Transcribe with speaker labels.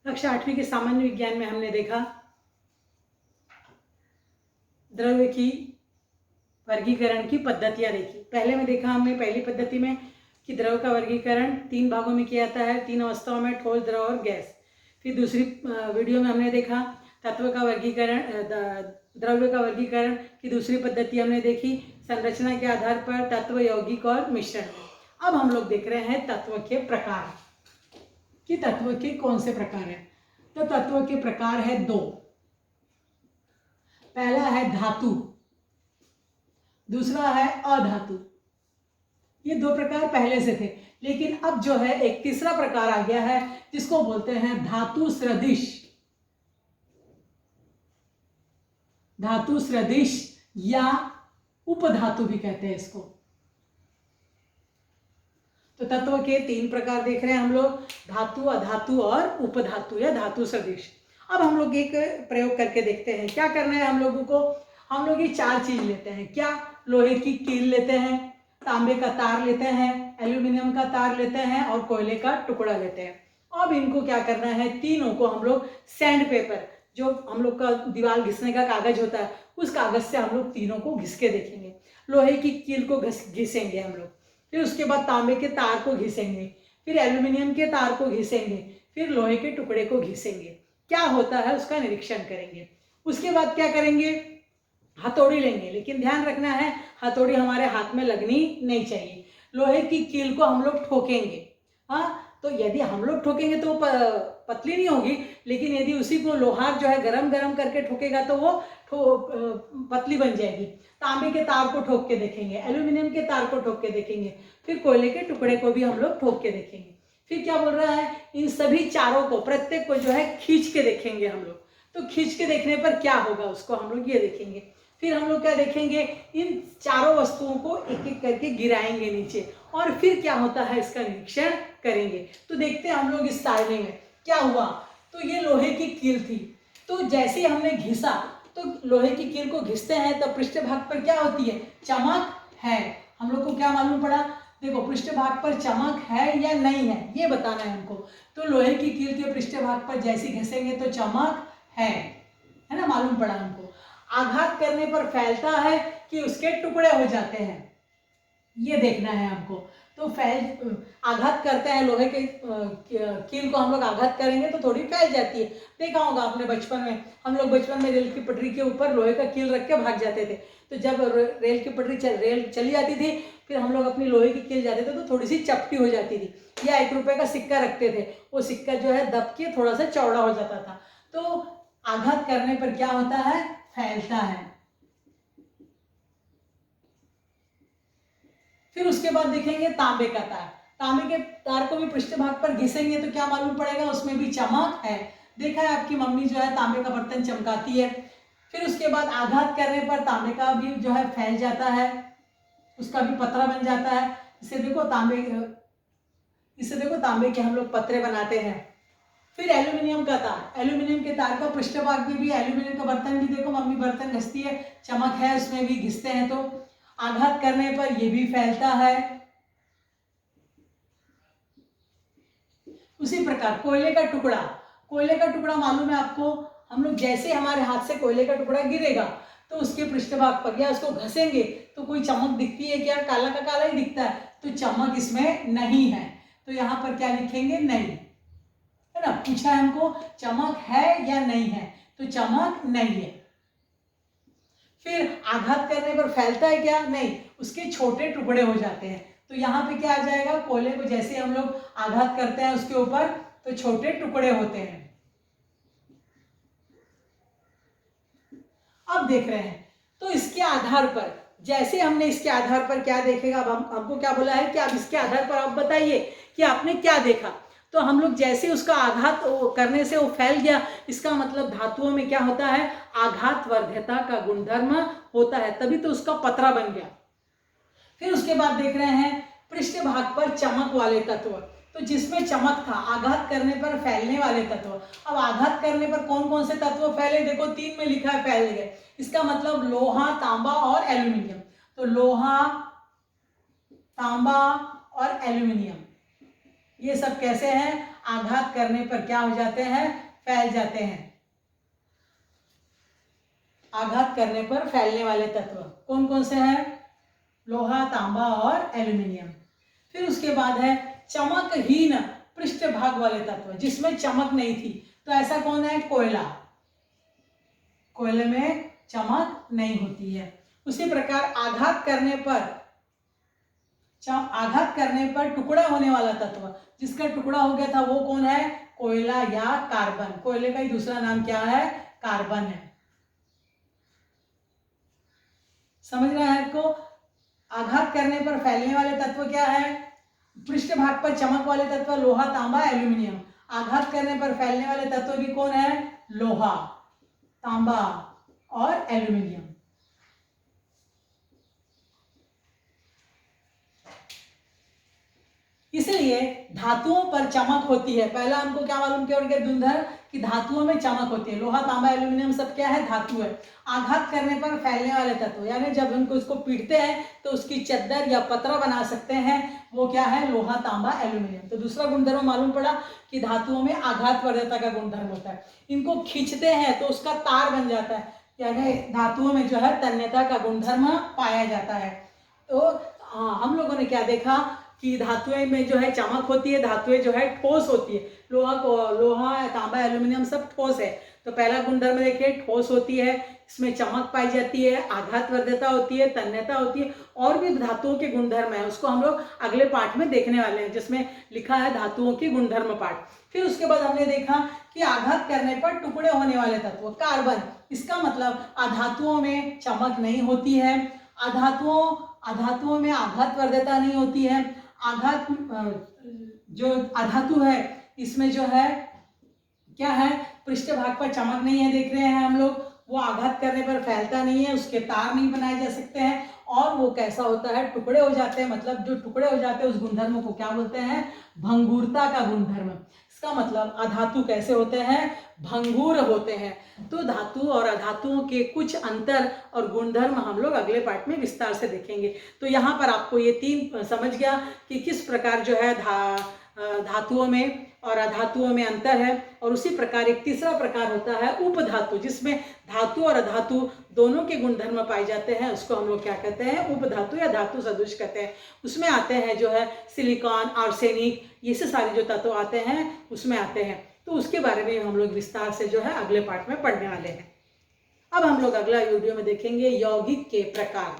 Speaker 1: कक्षा 8वीं के सामान्य विज्ञान में हमने देखा द्रव्य की वर्गीकरण की पद्धतियाँ देखी। पहले में देखा हमने पहली पद्धति में कि द्रव का वर्गीकरण 3 भागों में किया जाता है, 3 अवस्थाओं में, ठोस, द्रव और गैस। फिर दूसरी वीडियो में हमने देखा तत्व का वर्गीकरण, द्रव्य का वर्गीकरण की दूसरी पद्धति हमने देखी, संरचना के आधार पर तत्व, यौगिक और मिश्रण। अब हम लोग देख रहे हैं तत्व के प्रकार कि तत्व के कौन से प्रकार हैं। तो तत्व के प्रकार है 2। पहला है धातु, दूसरा है अधातु। ये 2 प्रकार पहले से थे, लेकिन अब जो है एक तीसरा प्रकार आ गया है जिसको बोलते हैं धातु सदृश। धातु सदृश या उपधातु भी कहते हैं इसको। तो तत्व के 3 प्रकार देख रहे हैं हम लोग, धातु, अधातु और उपधातु या धातु सदृश। अब हम लोग एक प्रयोग करके देखते हैं। क्या करना है हम लोगों को, हम लोग ये 4 चीज लेते हैं। क्या? लोहे की कील लेते हैं, तांबे का तार लेते हैं, एल्यूमिनियम का तार लेते हैं और कोयले का टुकड़ा लेते हैं। अब इनको क्या करना है, तीनों को हम लोग सैंड पेपर, जो हम लोग का दीवार घिसने का कागज होता है, उस कागज से हम लोग तीनों को घिस के देखेंगे। लोहे की कील को घिसेंगे हम लोग, फिर उसके बाद तांबे के तार को घिसेंगे, फिर एल्यूमिनियम के तार को घिसेंगे, फिर लोहे के टुकड़े को घिसेंगे। क्या होता है उसका निरीक्षण करेंगे। उसके बाद क्या करेंगे, हथौड़ी लेंगे, लेकिन ध्यान रखना है हथौड़ी हमारे हाथ में लगनी नहीं चाहिए। लोहे की कील को हम लोग ठोकेंगे। हाँ, तो यदि हम लोग ठोकेंगे तो पतली नहीं होगी, लेकिन यदि उसी को लोहार जो है गरम गरम करके ठोकेगा तो वो पतली बन जाएगी। तांबे के तार को ठोक के देखेंगे, एल्यूमिनियम के तार को ठोक के देखेंगे, फिर कोयले के टुकड़े को भी हम लोग ठोक के देखेंगे। फिर क्या बोल रहा है, इन सभी चारों को, प्रत्येक को जो है खींच के देखेंगे हम लोग। तो खींच के देखने पर क्या होगा उसको हम लोग ये देखेंगे। फिर हम लोग क्या देखेंगे, इन चारों वस्तुओं को एक एक करके गिराएंगे नीचे और फिर क्या होता है इसका निरीक्षण करेंगे। तो देखते हैं हम लोग इस सारणी में क्या हुआ। तो ये लोहे की कील थी, तो जैसे ही हमने घिसा, तो लोहे की कील को घिसते हैं तो पृष्ठ भाग पर क्या होती है, चमक है। हम लोग को क्या मालूम पड़ा, देखो पृष्ठ भाग पर चमक है या नहीं है ये बताना है हमको। तो लोहे की कील के पृष्ठ भाग पर जैसे घिसेंगे तो चमक है ना, मालूम पड़ा हमको। आघात करने पर फैलता है कि उसके टुकड़े हो जाते हैं, ये देखना है हमको। तो आघात करते हैं लोहे के कील को, हम लोग आघात करेंगे तो थोड़ी फैल जाती है। देखा होगा आपने बचपन में, हम लोग बचपन में रेल की पटरी के ऊपर लोहे का कील रख के भाग जाते थे। तो जब रेल की पटरी रेल चली जाती थी, फिर हम लोग अपनी लोहे की कील जाते थे तो थोड़ी सी चपटी हो जाती थी। या 1 रुपये का सिक्का रखते थे, वो सिक्का जो है दब के थोड़ा सा चौड़ा हो जाता था। तो आघात करने पर क्या होता है, फैलता है। फिर उसके बाद देखेंगे तांबे का तार। तांबे के तार को भी पृष्ठ भाग पर घिसेंगे तो क्या मालूम पड़ेगा, उसमें भी चमक है। देखा है आपकी मम्मी जो है तांबे का बर्तन चमकाती है। फिर उसके बाद आघात करने पर तांबे का भी जो है फैल जाता है, उसका भी पतरा बन जाता है। इसे देखो तांबे के हम लोग पतरे बनाते हैं। फिर एल्यूमिनियम का तार, एल्यूमिनियम के तार का पृष्ठ भाग में भी, एल्यूमिनियम का बर्तन भी देखो मम्मी बर्तन घसती है, चमक है उसमें भी, घिसते हैं तो आघात करने पर ये भी फैलता है। उसी प्रकार कोयले का टुकड़ा, कोयले का टुकड़ा मालूम है आपको, हम लोग जैसे हमारे हाथ से कोयले का टुकड़ा गिरेगा तो उसके पृष्ठभाग पर या उसको घसेंगे तो कोई चमक दिखती है क्या, काला का काला ही दिखता है, तो चमक इसमें नहीं है। तो यहाँ पर क्या लिखेंगे, नहीं, है ना। पूछा है हमको चमक है या नहीं है, तो चमक नहीं है। फिर आघात करने पर फैलता है क्या, नहीं, उसके छोटे टुकड़े हो जाते हैं। तो यहाँ पे क्या आ जाएगा, कोयले को जैसे हम लोग आघात करते हैं उसके ऊपर तो छोटे टुकड़े होते हैं। अब देख रहे हैं, तो इसके आधार पर, जैसे हमने इसके आधार पर क्या देखेगा, अब हमको क्या बोला है कि आप इसके आधार पर आप बताइए कि आपने क्या देखा। तो हम लोग जैसे उसका आघात करने से वो फैल गया, इसका मतलब धातुओं में क्या होता है, आघात वर्ध्यता का गुणधर्म होता है, तभी तो उसका पतरा बन गया। फिर उसके बाद देख रहे हैं पृष्ठ भाग पर चमक वाले तत्व, तो जिसमें चमक था, आघात करने पर फैलने वाले तत्व। अब आघात करने पर कौन कौन से तत्व फैले, देखो 3 में लिखा है फैल गए, इसका मतलब लोहा, तांबा और एल्यूमिनियम। तो लोहा, तांबा और एल्यूमिनियम ये सब कैसे हैं? आघात करने पर क्या हो जाते हैं? फैल जाते हैं। आघात करने पर फैलने वाले तत्व कौन कौन से हैं? लोहा, तांबा और एल्यूमिनियम। फिर उसके बाद है चमकहीन पृष्ठभाग वाले तत्व, जिसमें चमक नहीं थी। तो ऐसा कौन है? कोयला। कोयले में चमक नहीं होती है। उसी प्रकार आघात करने पर टुकड़ा होने वाला तत्व, जिसका टुकड़ा हो गया था वो कौन है? कोयला या कार्बन। कोयले का ही दूसरा नाम क्या है? कार्बन है। समझ रहे हैं आपको? आघात करने पर फैलने वाले तत्व क्या है? पृष्ठभाग पर चमक वाले तत्व लोहा, तांबा, एल्यूमिनियम। आघात करने पर फैलने वाले तत्व भी कौन है? लोहा, तांबा और एल्यूमिनियम। इसलिए धातुओं पर चमक होती है। पहला हमको क्या मालूम किया उनके गुणधर्म कि धातुओं में चमक होती है। लोहा, तांबा, एल्यूमिनियम सब क्या है? धातु है। आघात करने पर फैलने वाले तत्व, यानी जब हमको इसको पीटते हैं तो उसकी चद्दर या पतरा बना सकते हैं, वो क्या है? लोहा, तांबा, एल्यूमिनियम। तो दूसरा गुणधर्म मालूम पड़ा कि धातुओं में आघात वर्धता का गुणधर्म होता है। इनको खींचते हैं तो उसका तार बन जाता है, यानी धातुओं में जो है तन्यता का गुणधर्म पाया जाता है। तो हाँ, हम लोगों ने क्या देखा कि धातुएं में जो है चमक होती है, धातुएं जो है ठोस होती है। लोहा, तांबा, एल्यूमिनियम सब ठोस है। तो पहला गुणधर्म देखिए, ठोस होती है, इसमें चमक पाई जाती है, आघात वर्धता होती है, तन्यता होती है, और भी धातुओं के गुणधर्म है। उसको हम लोग अगले पाठ में देखने वाले हैं, जिसमें लिखा है धातुओं की गुणधर्म पाठ। फिर उसके बाद हमने देखा कि आघात करने पर टुकड़े होने वाले तत्व कार्बन। इसका मतलब अधातुओं में चमक नहीं होती है, अधातुओं में आघात वर्धता नहीं होती है। आघात जो अधातु है इसमें जो है क्या है? पृष्ठभाग पर चमक नहीं है, देख रहे हैं हम लोग। वो आघात करने पर फैलता नहीं है, उसके तार नहीं बनाए जा सकते हैं, और वो कैसा होता है? टुकड़े हो जाते हैं। मतलब जो टुकड़े हो जाते हैं उस गुणधर्म को क्या बोलते हैं? भंगुरता का गुणधर्म। इसका मतलब अधातु कैसे होते हैं? भंगुर होते हैं। तो धातु और अधातुओं के कुछ अंतर और गुणधर्म हम लोग अगले पाठ में विस्तार से देखेंगे। तो यहाँ पर आपको ये तीन समझ गया कि किस प्रकार जो है धातुओं में और अधातुओं में अंतर है। और उसी प्रकार एक तीसरा प्रकार होता है उपधातु, जिसमें धातु और अधातु दोनों के गुणधर्म पाए जाते हैं। उसको हम लोग क्या कहते हैं? उपधातु या धातु सदृश कहते हैं। उसमें आते हैं जो है सिलिकॉन, आर्सेनिक, ये से सारे जो तत्व आते हैं उसमें आते हैं। तो उसके बारे में हम लोग विस्तार से जो है अगले पाठ में पढ़ने वाले हैं। अब हम लोग अगला वीडियो में देखेंगे यौगिक के प्रकार।